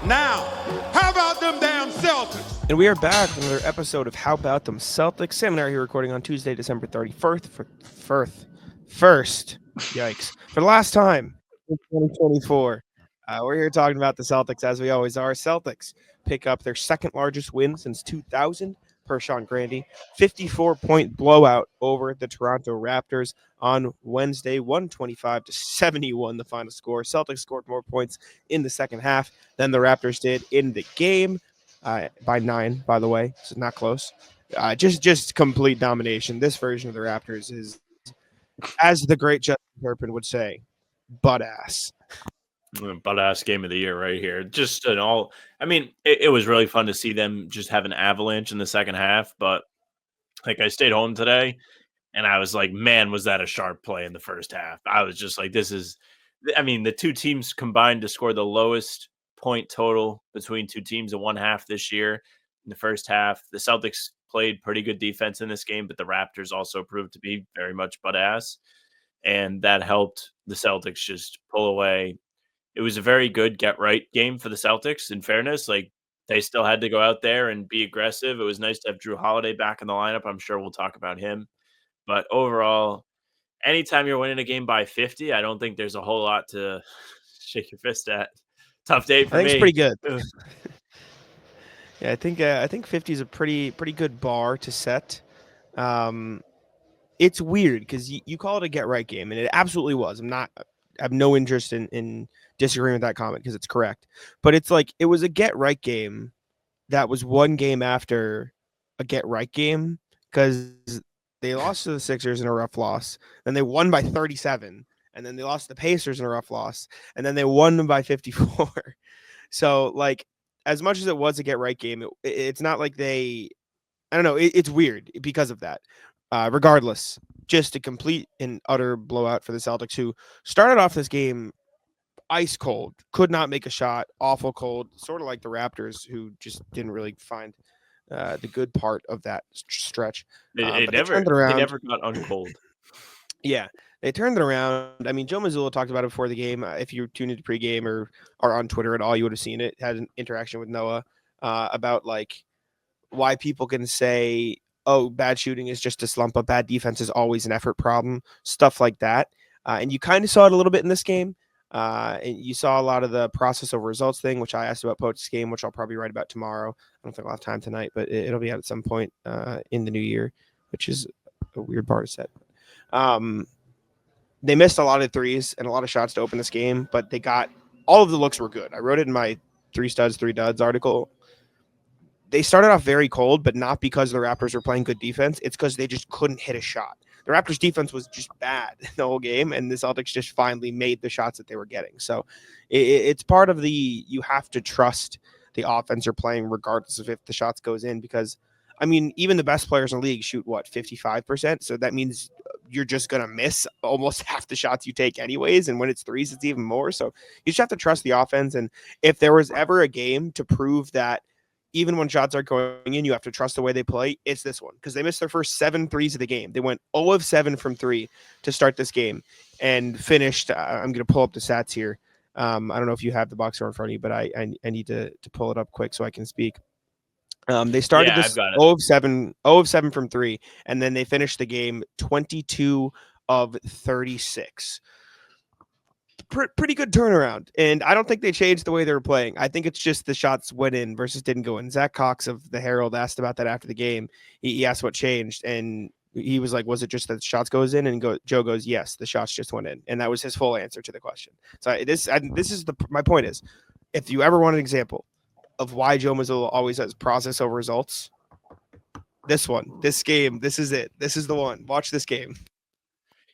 Now, how about them damn Celtics? And we are back with another episode of How About Them Celtics. Sam and I are here recording on Tuesday, December 31st. Yikes. For the last time in 2024. We're here talking about the Celtics, as we always are. Celtics pick up their second largest win since 2000 per Sean Grandy. 54-point blowout over the Toronto Raptors on Wednesday, 125-71 the final score. Celtics scored more points in the second half than the Raptors did in the game. By 9, by the way, so not close. Just complete domination. This version of the Raptors is, as the great Justin Turpin would say, butt ass. Butt ass game of the year right here. Just an all. I mean, it was really fun to see them just have an avalanche in the second half. But like, I stayed home today, and I was like, man, was that a sharp play in the first half? I was just like, this is. I mean, the two teams combined to score the lowest point total between two teams in one half this year. In the first half, the Celtics played pretty good defense in this game, but the Raptors also proved to be very much butt ass, and that helped the Celtics just pull away. It was a very good get right game for the Celtics. In fairness, like, they still had to go out there and be aggressive. It was nice to have Jrue Holiday back in the lineup. I'm sure we'll talk about him. But overall, anytime you're winning a game by 50, I don't think there's a whole lot to shake your fist at. Tough day for I think me. it's pretty good. Yeah, I think 50 is a pretty good bar to set. It's weird because you call it a get right game, and it absolutely was. I have no interest in disagreeing with that comment because it's correct. But it's like it was a get right game that was one game after a get right game because they lost to the Sixers in a rough loss. Then they won by 37, and then they lost to the Pacers in a rough loss, and then they won them by 54. So, like, as much as it was a get right game, it's not like they. I don't know. It's weird because of that. Regardless, just a complete and utter blowout for the Celtics, who started off this game ice cold, could not make a shot, awful cold, sort of like the Raptors, who just didn't really find the good part of that stretch. They But they turned it they around. never got uncold. Yeah, they turned it around. I mean, Joe Mazzulla talked about it before the game. If you tuned into pregame or are on Twitter at all, you would have seen it. Had an interaction with Noah about like why people can say, "Oh, bad shooting is just a slump, but bad defense is always an effort problem." Stuff like that, and you kind of saw it a little bit in this game. And you saw a lot of the process over results thing, which I asked about post game, which I'll probably write about tomorrow. I don't think I'll have time tonight, but it'll be out at some point in the new year, which is a weird bar to set. They missed a lot of threes and a lot of shots to open this game, but they got all of the looks were good. I wrote it in my 3 studs, 3 duds article. They started off very cold, but not because the Raptors were playing good defense. It's because they just couldn't hit a shot. The Raptors' defense was just bad the whole game, and the Celtics just finally made the shots that they were getting. So it's part of the you have to trust the offense you're playing, regardless of if the shots goes in. Because I mean, even the best players in the league shoot 55%. So that means you're just gonna miss almost half the shots you take, anyways. And when it's threes, it's even more. So you just have to trust the offense. And if there was ever a game to prove that even when shots are going in, you have to trust the way they play. It's this one because they missed their first 7 threes of the game. They went 0 of 7 from 3 to start this game and finished. I'm going to pull up the stats here. I don't know if you have the box score in front of you, but I need to pull it up quick so I can speak. They started Yeah, I've this got it. 0 of 7 from 3, and then they finished the game 22 of 36. Pretty good turnaround, and I don't think they changed the way they were playing. I think it's just the shots went in versus didn't go in. Zach Cox of the Herald asked about that after the game. He asked what changed, and he was like, "Was it just that the shots goes in?" And Joe goes, "Yes, the shots just went in," and that was his full answer to the question. So this is my point is, if you ever want an example of why Joe Mazzulla always has process over results, this game, this is it. This is the one. Watch this game.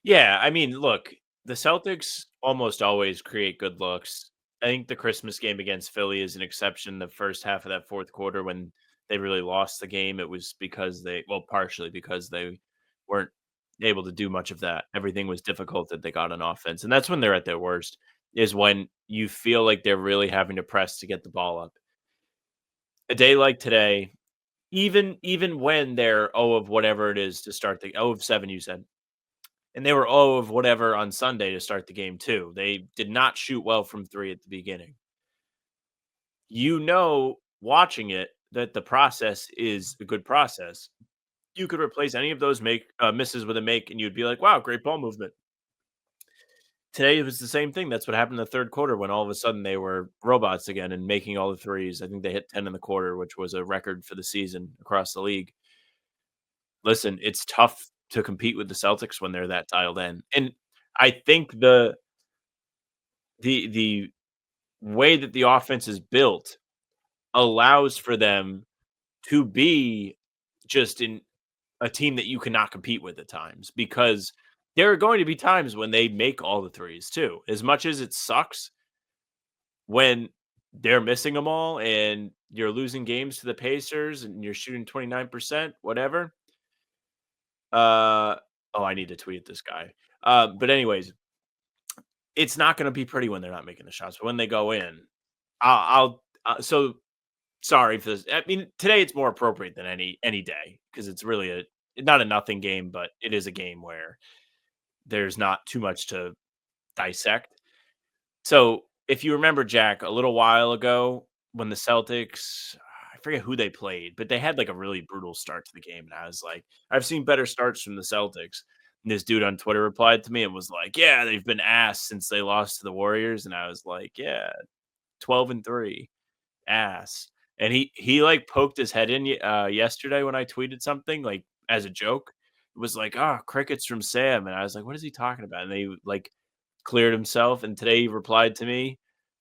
Yeah, I mean, look, the Celtics almost always create good looks. I think the Christmas game against Philly is an exception. The first half of that fourth quarter, when they really lost the game, it was because partially because they weren't able to do much of that. Everything was difficult that they got on offense. And that's when they're at their worst, is when you feel like they're really having to press to get the ball up. A day like today, even when they're 0 of whatever it is to start the 0 of 7, you said, and they were 0 of whatever on Sunday to start the game too. They did not shoot well from 3 at the beginning. watching it, that the process is a good process. You could replace any of those misses with a make, and you'd be like, wow, great ball movement. Today, it was the same thing. That's what happened in the third quarter when all of a sudden they were robots again and making all the threes. I think they hit 10 in the quarter, which was a record for the season across the league. Listen, it's tough to compete with the Celtics when they're that dialed in. And I think the way that the offense is built allows for them to be just in a team that you cannot compete with at times, because there are going to be times when they make all the threes too. As much as it sucks when they're missing them all and you're losing games to the Pacers and you're shooting 29%, whatever. I need to tweet this guy. But anyways, it's not going to be pretty when they're not making the shots. But when they go in, so sorry for this. I mean, today it's more appropriate than any day, because it's really not a nothing game, but it is a game where there's not too much to dissect. So if you remember, Jack, a little while ago when the Celtics, I forget who they played, but they had like a really brutal start to the game. And I was like, I've seen better starts from the Celtics. And this dude on Twitter replied to me and was like, yeah, they've been ass since they lost to the Warriors. And I was like, yeah, 12-3, ass. And he like poked his head in yesterday when I tweeted something like as a joke. It was like, crickets from Sam. And I was like, what is he talking about? And they like cleared himself. And today he replied to me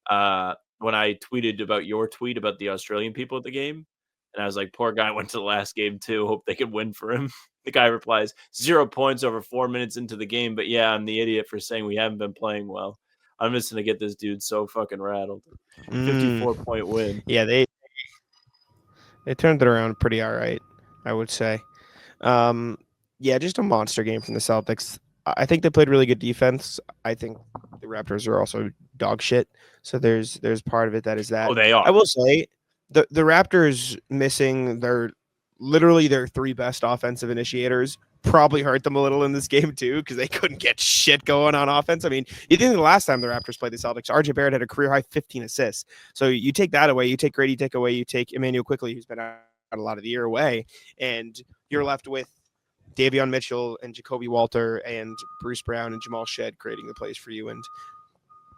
when I tweeted about your tweet about the Australian people at the game. And I was like, poor guy went to the last game too. Hope they can win for him. The guy replies, 0 points over 4 minutes into the game. But yeah, I'm the idiot for saying we haven't been playing well. I'm just going to get this dude so fucking rattled. 54-point win. Yeah, they turned it around pretty all right, I would say. Yeah, just a monster game from the Celtics. I think they played really good defense. I think the Raptors are also dog shit. So there's part of it that is that. Oh, they are. I will say the Raptors missing literally their three best offensive initiators probably hurt them a little in this game too, because they couldn't get shit going on offense. I mean, you think the last time the Raptors played the Celtics, RJ Barrett had a career high 15 assists. So you take that away, you take Grady Dick away, you take Emmanuel Quickley, who's been out a lot of the year, away, and you're left with Davion Mitchell and Jacoby Walter and Bruce Brown and Jamal Shed creating the plays for you. And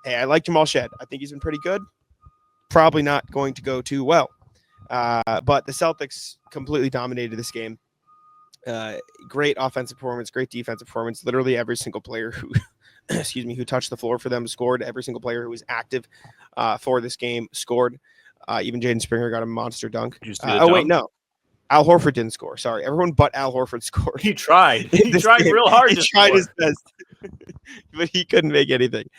hey, I like Jamal Shed. I think he's been pretty good. Probably not going to go too well. But the Celtics completely dominated this game. Great offensive performance, great defensive performance. Literally every single player who, who touched the floor for them scored. Every single player who was active for this game scored. Even Jaden Springer got a monster dunk. Wait, no. Al Horford didn't score. Sorry. Everyone but Al Horford scored. He tried. He tried game. Real hard. He tried his best, but he couldn't make anything.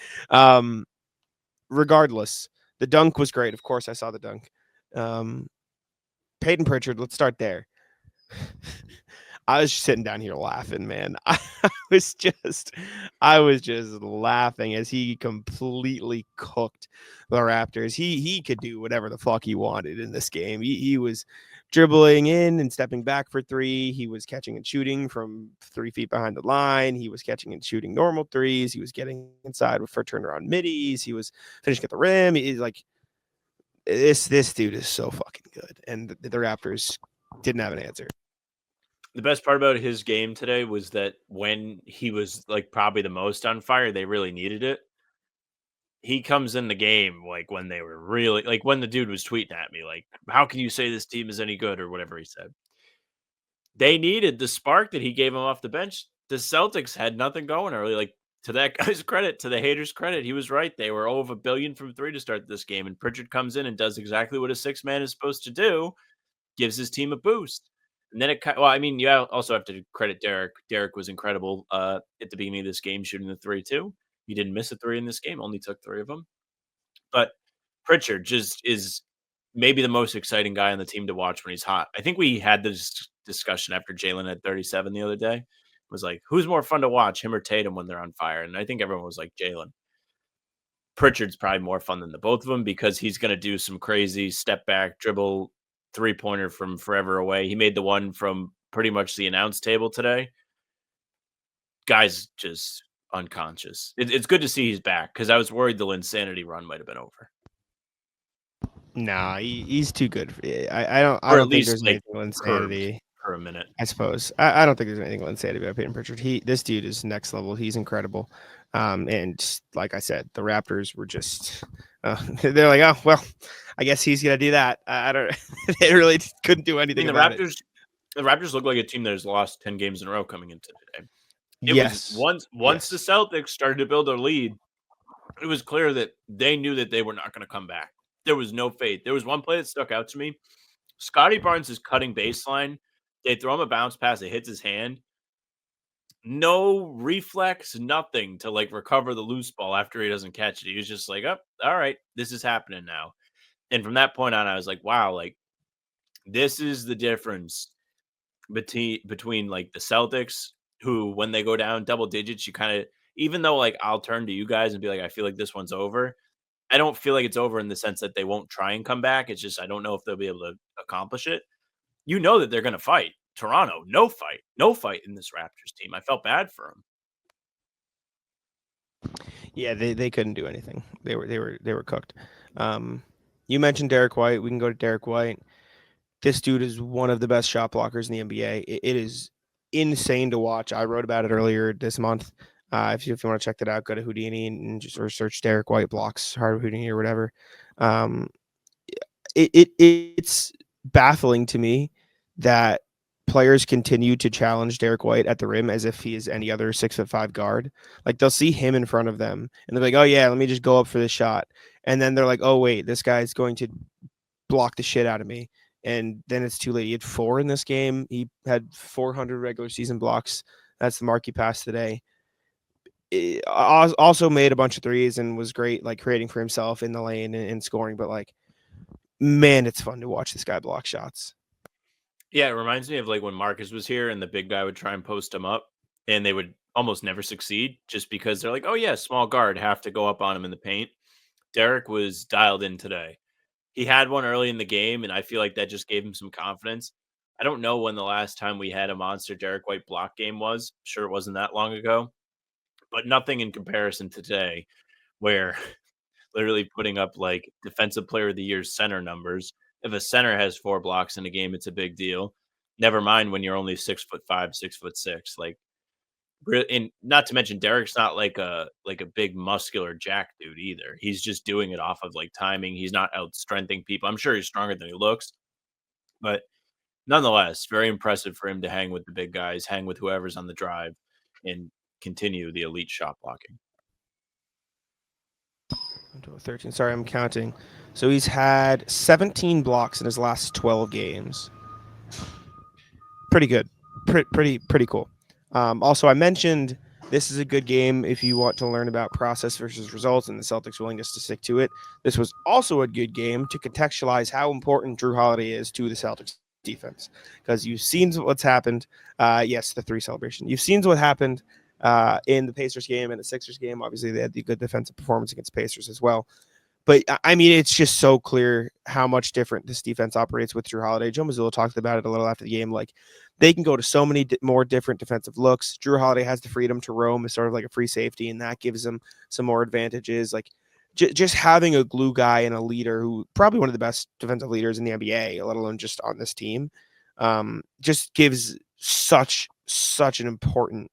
Regardless, the dunk was great. Of course, I saw the dunk. Payton Pritchard, let's start there. I was just sitting down here laughing, man. I was just laughing as he completely cooked the Raptors. He could do whatever the fuck he wanted in this game. He was dribbling in and stepping back for three. He was catching and shooting from 3 feet behind the line. He was catching and shooting normal threes. He was getting inside for turnaround middies. He was finishing at the rim. He's like, this dude is so fucking good. And the Raptors didn't have an answer. The best part about his game today was that when he was like probably the most on fire, they really needed it. He comes in the game like when they were really like when the dude was tweeting at me like, how can you say this team is any good, or whatever he said. They needed the spark that he gave them off the bench. The Celtics had nothing going early. Like, to that guy's credit, to the haters' credit, he was right. They were over $1 billion from three to start this game, and Pritchard comes in and does exactly what a six man is supposed to do, gives his team a boost. And then you also have to credit Derrick. Derrick was incredible at the beginning of this game, shooting the three too. He didn't miss a three in this game, only took 3 of them. But Pritchard just is maybe the most exciting guy on the team to watch when he's hot. I think we had this discussion after Jalen had 37 the other day. It was like, who's more fun to watch, him or Tatum when they're on fire? And I think everyone was like Jalen. Pritchard's probably more fun than the both of them because he's going to do some crazy step back, dribble, 3-pointer from forever away. He made the one from pretty much the announce table today. Guy's just unconscious. It's good to see he's back because I was worried the Linsanity run might have been over. Nah, he's too good. I Or at don't think least there's like anything curved insanity. for a minute. I suppose I don't think there's anything insanity about Payton Pritchard. This dude is next level. He's incredible. And like I said, the Raptors were just they're like, oh well, I guess he's gonna do that. I don't. They really couldn't do I anything mean, about it. the Raptors look like a team that has lost 10 games in a row coming into today. It was Yes. once the Celtics started to build a lead, it was clear that they knew that they were not going to come back. There was no faith. There was one play that stuck out to me. Scotty Barnes is cutting baseline. They throw him a bounce pass. It hits his hand. No reflex, nothing to like recover the loose ball after he doesn't catch it. He was just like, "Oh, all right, this is happening now." And from that point on, I was like, "Wow, like this is the difference between like the Celtics, who when they go down double digits, you kind of even though like I'll turn to you guys and be like, I feel like this one's over. I don't feel like it's over in the sense that they won't try and come back. It's just I don't know if they'll be able to accomplish it. You know that they're going to fight. Toronto, no fight in this Raptors team. I felt bad for them. Yeah, they couldn't do anything. They were cooked. You mentioned Derrick White. We can go to Derrick White. This dude is one of the best shot blockers in the NBA. It is insane to watch. I wrote about it earlier this month. If you want to check that out, go to Houdini and just or search Derrick White blocks hard Houdini or whatever. It's baffling to me that players continue to challenge Derrick White at the rim as if he is any other 6'5" guard. Like they'll see him in front of them and they're like, oh yeah, let me just go up for this shot. And then they're like, oh wait, this guy's going to block the shit out of me. And then it's too late. He had 4 in this game. He had 400 regular season blocks. That's the mark he passed today. Also made a bunch of threes and was great, like creating for himself in the lane and scoring. But like, man, it's fun to watch this guy block shots. Yeah, it reminds me of like when Marcus was here and the big guy would try and post him up and they would almost never succeed just because they're like, oh yeah, small guard, have to go up on him in the paint. Derek was dialed in today. He had one early in the game, and I feel like that just gave him some confidence. I don't know when the last time we had a monster Derek White block game was. Sure, it wasn't that long ago, but nothing in comparison to today, where literally putting up like defensive player of the year center numbers. If a center has 4 blocks in a game, it's a big deal. Never mind when you're only 6'5", 6'6". Like, and not to mention Derek's not like a big muscular jack dude either. He's just doing it off of like timing. He's not out strengthening people. I'm sure he's stronger than he looks, but nonetheless, very impressive for him to hang with the big guys, hang with whoever's on the drive, and continue the elite shot blocking. 13. Sorry, I'm counting. So he's had 17 blocks in his last 12 games. Pretty good. Pretty cool. Also, I mentioned this is a good game if you want to learn about process versus results and the Celtics' willingness to stick to it. This was also a good game to contextualize how important Jrue Holiday is to the Celtics defense, because you've seen what's happened. Yes, the 3 celebration. You've seen what happened in the Pacers game and the Sixers game. Obviously, they had the good defensive performance against Pacers as well. But, I mean, it's just so clear how much different this defense operates with Jrue Holiday. Joe Mazzulla talked about it a little after the game. Like, they can go to so many more different defensive looks. Jrue Holiday has the freedom to roam as sort of like a free safety, and that gives him some more advantages. Like, just having a glue guy and a leader who probably one of the best defensive leaders in the NBA, let alone just on this team, just gives such an important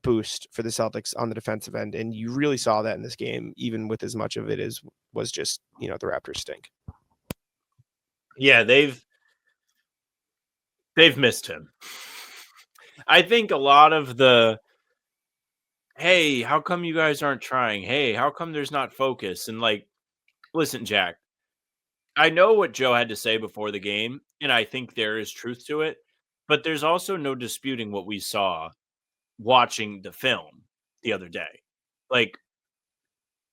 boost for the Celtics on the defensive end. And you really saw that in this game, even with as much of it as was just, the Raptors stink. Yeah, they've missed him. I think a lot of the, hey, how come you guys aren't trying? Hey, how come there's not focus? And like, listen, Jack, I know what Joe had to say before the game, and I think there is truth to it, but there's also no disputing what we saw watching the film the other day. Like,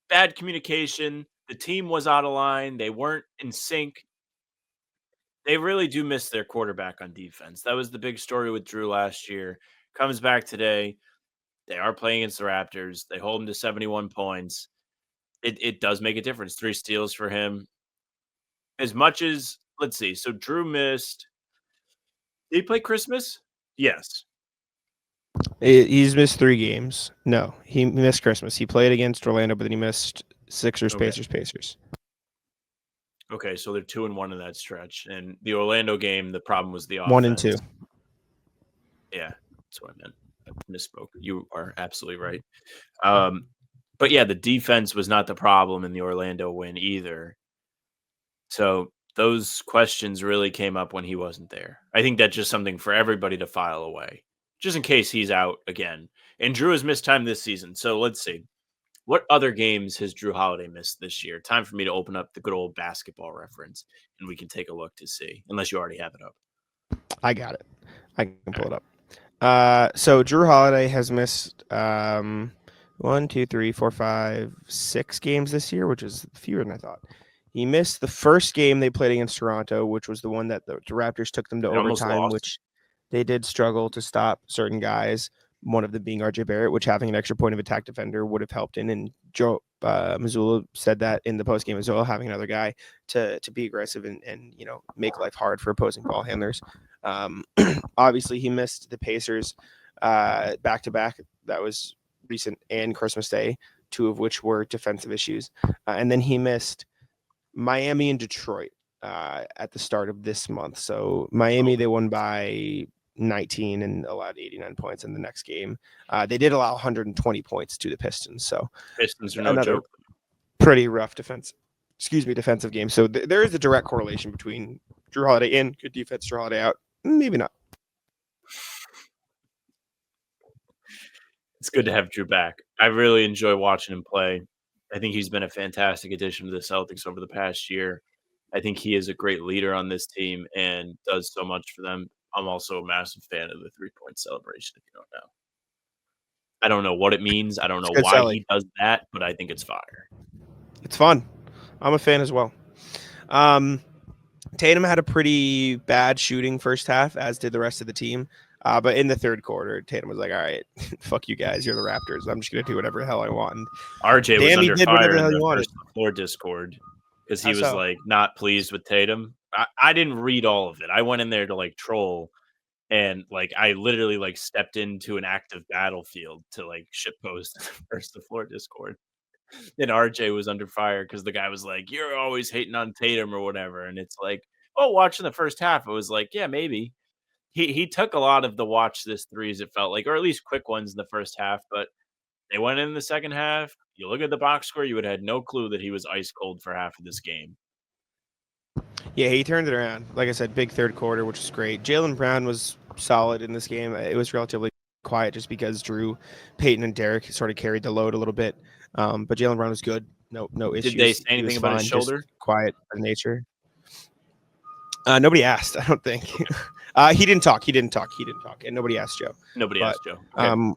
bad communication, the team was out of line, they weren't in sync. They really do miss their quarterback on defense. That was the big story with Jrue last year. Comes back today. They are playing against the Raptors. They hold him to 71 points. It does make a difference. 3 steals for him. As much as, let's see, so Jrue missed. Did he play Christmas? Yes. He's missed 3 games. No, he missed Christmas. He played against Orlando, but then he missed Sixers, Okay. Pacers. Okay, so they're 2-1 in that stretch. And the Orlando game, the problem was the offense. 1 and 2. Yeah, that's what I meant. I misspoke. You are absolutely right. But yeah, the defense was not the problem in the Orlando win either. So those questions really came up when he wasn't there. I think that's just something for everybody to file away, just in case he's out again. And Jrue has missed time this season. So let's see. What other games has Jrue Holiday missed this year? Time for me to open up the good old basketball reference, and we can take a look to see, unless you already have it up. I got it. I can pull it up. So Jrue Holiday has missed 1, 2, 3, 4, 5, 6 games this year, which is fewer than I thought. He missed the first game they played against Toronto, which was the one that the Raptors took them to overtime, which they did struggle to stop certain guys, one of them being RJ Barrett, which having an extra point of attack defender would have helped in. And Joe Mazzulla said that in the postgame as well, having another guy to be aggressive and make life hard for opposing ball handlers. Obviously, he missed the Pacers back-to-back. That was recent and Christmas Day, 2 of which were defensive issues. And then he missed Miami and Detroit at the start of this month. So Miami, they won by 19 and allowed 89 points in the next game. They did allow 120 points to the Pistons. So Pistons are no joke. Pretty rough defensive game. So there is a direct correlation between Jrue Holiday in, good defense, Jrue Holiday out. Maybe not. It's good to have Jrue back. I really enjoy watching him play. I think he's been a fantastic addition to the Celtics over the past year. I think he is a great leader on this team and does so much for them. I'm also a massive fan of the 3-point celebration, if you don't know. I don't know what it means. I don't know why he does that, but I think it's fire. It's fun. I'm a fan as well. Tatum had a pretty bad shooting first half, as did the rest of the team. But in the third quarter, Tatum was like, all right, fuck you guys. You're the Raptors. I'm just going to do whatever the hell I want. And RJ was under fire in the first floor Discord because he was like not pleased with Tatum. I didn't read all of it. I went in there to like troll, and like I literally like stepped into an active battlefield to like shitpost the first floor Discord. And RJ was under fire because the guy was like, "You're always hating on Tatum or whatever," and it's like, oh, watching the first half, it was like, yeah, maybe. He took a lot of the watch this threes, it felt like, or at least quick ones in the first half, but they went in the second half. You look at the box score, you would have had no clue that he was ice cold for half of this game. Yeah, he turned it around. Like I said, big third quarter, which is great. Jaylen Brown was solid in this game. It was relatively quiet just because Jrue, Payton, and Derrick sort of carried the load a little bit. But Jaylen Brown was good. No issues. Did they say anything about his shoulder? Quiet by nature. Nobody asked, I don't think. He didn't talk, and nobody asked Joe. Nobody asked Joe. Okay.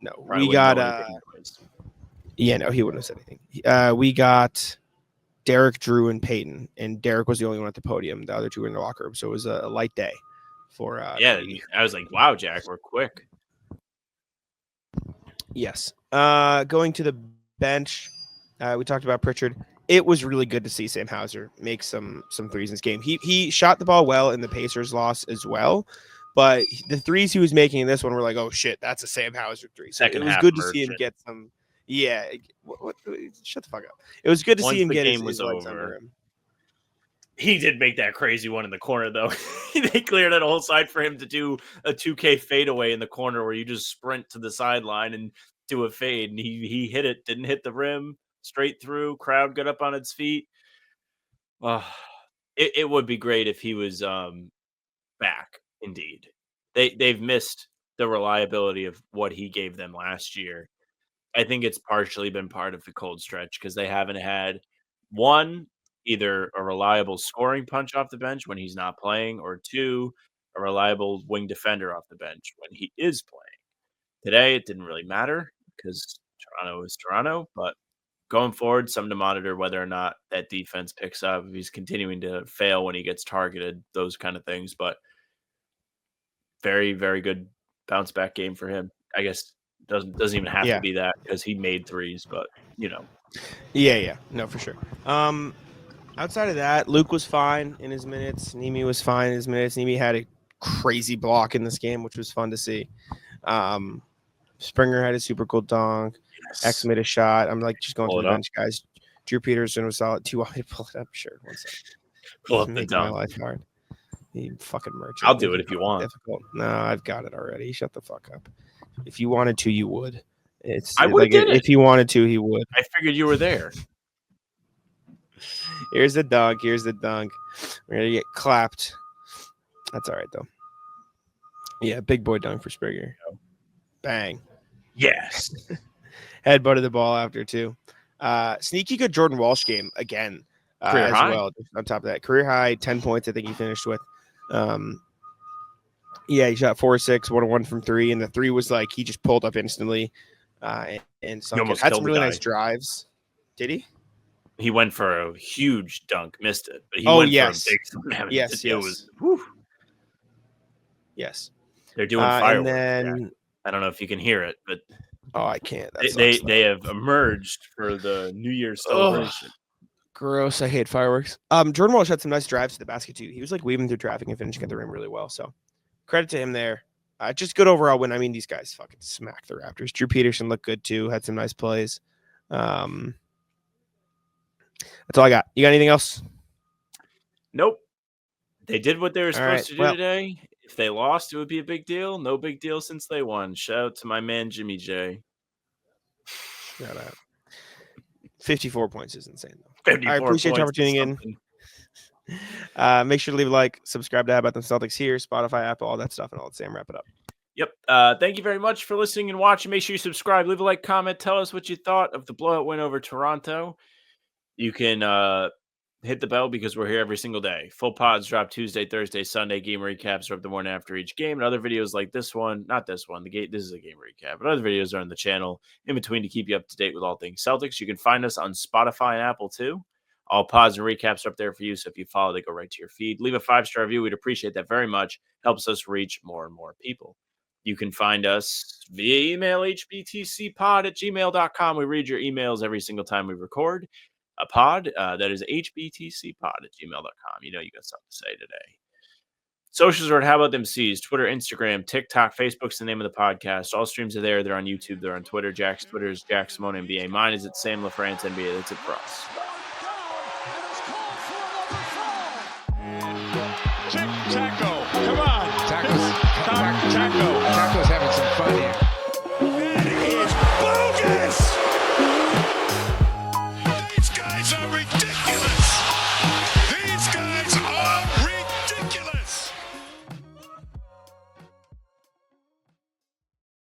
No, Probably we got. Yeah, no, he wouldn't have said anything. We got Derrick, Jrue, and Payton, and Derrick was the only one at the podium. The other two were in the locker room, so it was a light day for. Yeah, I was like, wow, Jack, we're quick. Yes. Going to the bench, we talked about Pritchard. It was really good to see Sam Hauser make some threes in this game. He shot the ball well in the Pacers loss as well, but the threes he was making in this one were like, oh shit, that's a Sam Hauser three. So it was good to see him get some. Yeah, what? Shut the fuck up. It was good to see him get his legs under him. He did make that crazy one in the corner, though. They cleared that whole side for him to do a 2K fadeaway in the corner where you just sprint to the sideline and do a fade, and he hit it, didn't hit the rim. Straight through, crowd got up on its feet. It would be great if he was back. Indeed, they've missed the reliability of what he gave them last year. I think it's partially been part of the cold stretch because they haven't had either a reliable scoring punch off the bench when he's not playing, or 2, a reliable wing defender off the bench when he is playing. Today, it didn't really matter because Toronto is Toronto, but going forward, something to monitor whether or not that defense picks up, if he's continuing to fail when he gets targeted, those kind of things. But very, very good bounce back game for him. I guess doesn't even have to be that because he made threes, but Yeah, no, for sure. Outside of that, Luke was fine in his minutes. Nimi was fine in his minutes. Nimi had a crazy block in this game, which was fun to see. Springer had a super cool dunk. Yes. X made a shot. I'm like just going through the bench, guys. Drew Peterson was solid. Do you want me to pull it up? Sure. One second. Pull up the Make my dunk. life hard. You fucking merchant. I'll do Make it if you want. Difficult. No, I've got it already. Shut the fuck up. If you wanted to, you would. I would like if he wanted to, he would. I figured you were there. Here's the dunk. Here's the dunk. We're gonna get clapped. That's all right though. Yeah, big boy dunk for Springer. Bang. Yes. Headbutted the ball after too. Sneaky good Jordan Walsh game again. Career as high. well. On top of that, career high 10 points. I think he finished with. Yeah, he shot 4-6, 1-1 from 3, and the 3 was like he just pulled up instantly. And He almost had killed some the really guy. nice drives. Did he? He went for a huge dunk, missed it. But he Oh, went yes. for a big slam. Yes, It yes. was. Whew. Yes. They're doing And fireworks. then Jack. I don't know if you can hear it, but I can't. That they sucks, they have emerged for the New Year's celebration. gross. I hate fireworks. Jordan Walsh had some nice drives to the basket too. He was like weaving through traffic and finishing at the rim really well. So credit to him there. Just good overall win. I mean, these guys fucking smacked the Raptors. Drew Peterson looked good too. Had some nice plays. That's all I got. You got anything else? Nope. They did what they were supposed to do well- today. If they lost, it would be a big deal. No big deal since they won. Shout out to my man Jimmy J. Shout out. 54 points is insane though. 54 I appreciate y'all for points is tuning in. something. Make sure to leave a like, subscribe to How About Them Celtics here, Spotify, Apple, all that stuff, and all that. Sam, wrap it up. Yep. Thank you very much for listening and watching. Make sure you subscribe, leave a like, comment, tell us what you thought of the blowout win over Toronto. You can hit the bell because we're here every single day. Full pods drop Tuesday, Thursday, Sunday. Game recaps are up the morning after each game. And other videos like this one, not this one, this is a game recap, but other videos are on the channel in between to keep you up to date with all things Celtics. You can find us on Spotify and Apple too. All pods and recaps are up there for you. So if you follow, they go right to your feed. Leave a 5-star review. We'd appreciate that very much. Helps us reach more and more people. You can find us via email, hbtcpod@gmail.com. We read your emails every single time we record a pod. That is hbtcpod@gmail.com. You know you got something to say today. Socials are at How About Them C's, Twitter, Instagram, TikTok, Facebook's the name of the podcast. All streams are there. They're on YouTube. They're on Twitter. Jack's Twitter is Jack Simone NBA. Mine is at Sam LaFrance NBA. That's it for us. Tic-tac-toe.